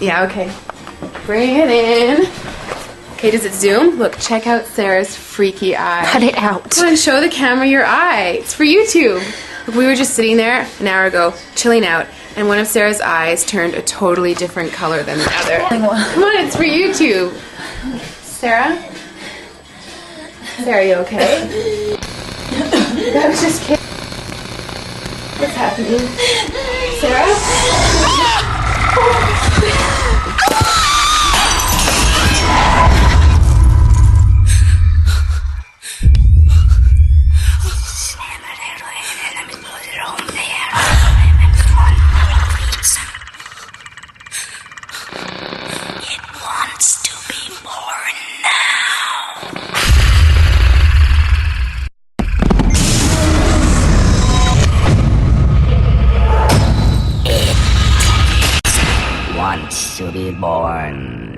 Yeah, okay. Bring it in. Okay, does it zoom? Look, check out Sarah's freaky eye. Cut it out. Come on, show the camera your eye. It's for YouTube. Look, we were just sitting there an hour ago, chilling out, and one of Sarah's eyes turned a totally different color than the other. Come on, it's for YouTube. Sarah? Sarah, you okay? That was just kidding. What's happening? Sarah? Wants to be born.